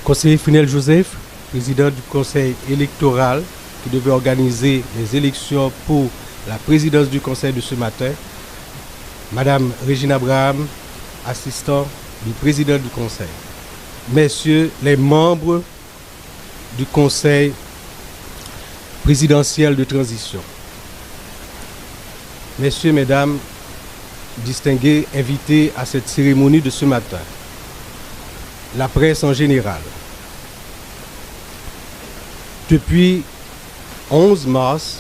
Conseiller Frinel Joseph, président du conseil électoral qui devait organiser les élections pour la présidence du conseil de ce matin. Madame Régine Abraham, assistant du président du conseil. Messieurs les membres du conseil présidentiel de transition. Messieurs, mesdames, distingués invités à cette cérémonie de ce matin. La presse en général. Depuis 11 mars,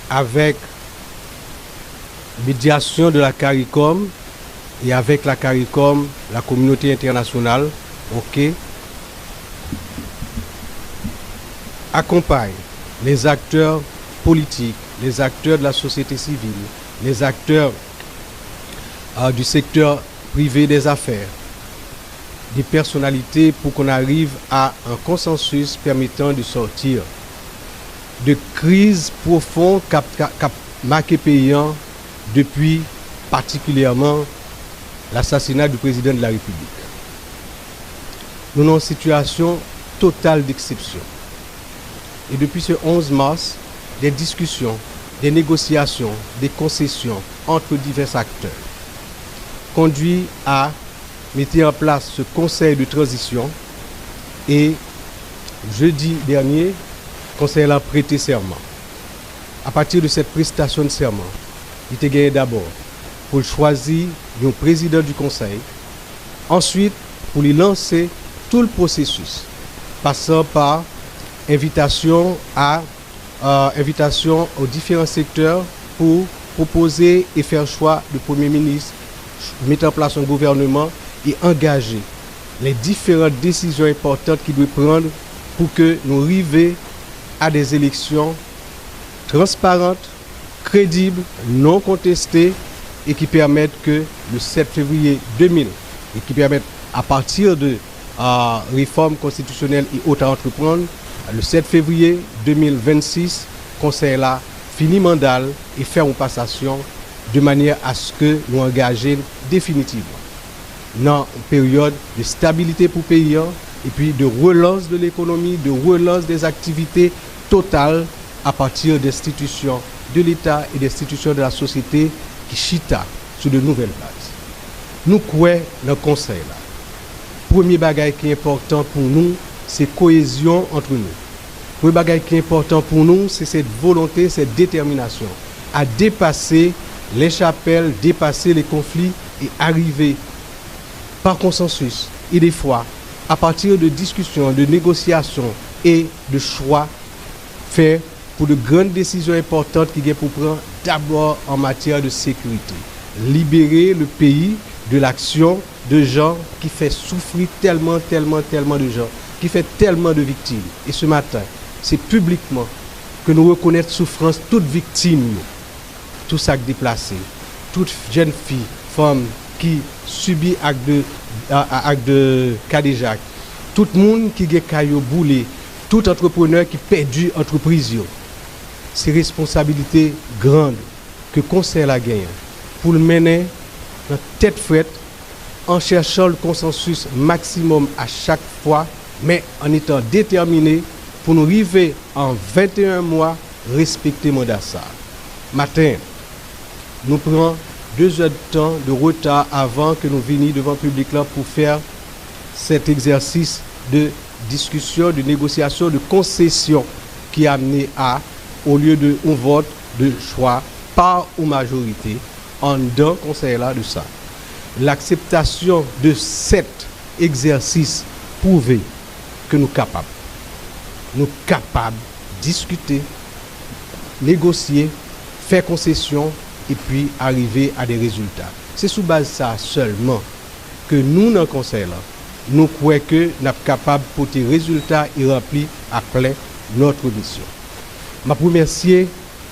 avec médiation de la CARICOM et avec la CARICOM, la communauté internationale, accompagne les acteurs politiques, les acteurs de la société civile, les acteurs du secteur privé des affaires, des personnalités pour qu'on arrive à un consensus permettant de sortir de crises profondes qu'a marqué paysan depuis particulièrement l'assassinat du président de la République. Nous sommes en situation totale d'exception. Et depuis ce 11 mars, des discussions, des négociations, des concessions entre divers acteurs conduit à mettre en place ce conseil de transition et jeudi dernier, le conseil a prêté serment. À partir de cette prestation de serment, il était gagné d'abord pour choisir un président du conseil, ensuite pour lui lancer tout le processus, passant par invitation aux différents secteurs pour proposer et faire choix du Premier ministre, mettre en place un gouvernement et engager les différentes décisions importantes qu'il doit prendre pour que nous arrivions à des élections transparentes, crédibles, non contestées et qui permettent que le 7 février 2000 et qui permettent à partir de réformes constitutionnelles et autres à entreprendre, le 7 février 2026, conseil là finit mandat et fait une passation de manière à ce que nous engagions définitivement dans une période de stabilité pour le pays et puis de relance de l'économie, de relance des activités totales à partir d'institutions de l'État et d'institutions de la société qui chita sur de nouvelles bases. Nous croyons dans le conseil là. Premier bagage qui est important pour nous, c'est cohésion entre nous. Le premier bagage qui est important pour nous, c'est cette volonté, cette détermination à dépasser les chapelles, dépasser les conflits et arriver par consensus et des fois à partir de discussions, de négociations et de choix faits pour de grandes décisions importantes qui sont pour prendre d'abord en matière de sécurité. Libérer le pays de l'action de gens qui fait souffrir tellement de gens, qui fait tellement de victimes. Et ce matin, c'est publiquement que nous reconnaissons souffrance toute victime, tout ça déplacé, toute jeune fille, femme qui subit acte de cadéjac, tout le monde qui a caillou boulé, tout entrepreneur qui perdu entreprise. C'est responsabilité grande que le conseil a gagné pour le mener dans tête frette en cherchant le consensus maximum à chaque fois, mais en étant déterminé pour nous arriver en 21 mois respecter le mandat ça. Matin, nous prenons 2 heures de temps de retard avant que nous venions devant le public là pour faire cet exercice de discussion, de négociation, de concession qui a amené à, au lieu de un vote de choix par ou majorité, en d'un conseil là de ça. L'acceptation de cet exercice prouve que nous sommes capables. Nous sommes capables de discuter, négocier, faire concession et puis arriver à des résultats. C'est sous base de ça seulement que nous, dans le conseil là, nous croyons que nous sommes capables de porter résultats et remplir à plein notre mission. Je remercie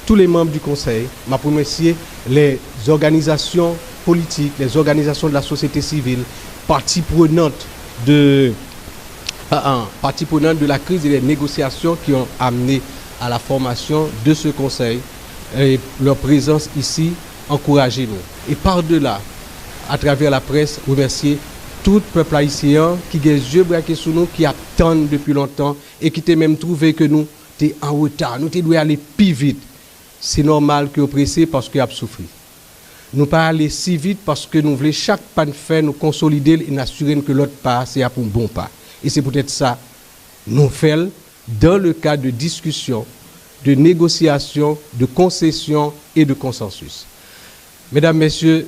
tous les membres du conseil, je remercie les organisations politiques, les organisations de la société civile, parties prenantes de la crise et des négociations qui ont amené à la formation de ce conseil. Et leur présence ici encourage nous. Et par-delà, à travers la presse, remercier tout peuple haïtien qui a les yeux braqués sur nous, qui attendent depuis longtemps et qui t'a même trouvé que nous sommes en retard, nous devons aller plus vite. C'est normal que vous pressez parce que vous avez souffert. Nous ne pas aller si vite parce que nous voulons chaque pas de faire, nous consolider et nous assurer que l'autre pas, c'est pour un bon pas. Et c'est peut-être ça, nous faisons dans le cadre de discussion, de négociation, de concession et de consensus. Mesdames, Messieurs,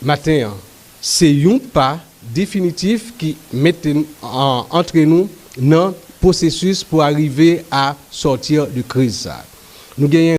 matin, c'est un pas définitif qui met entre nous dans le processus pour arriver à sortir de crise. Nous gagnons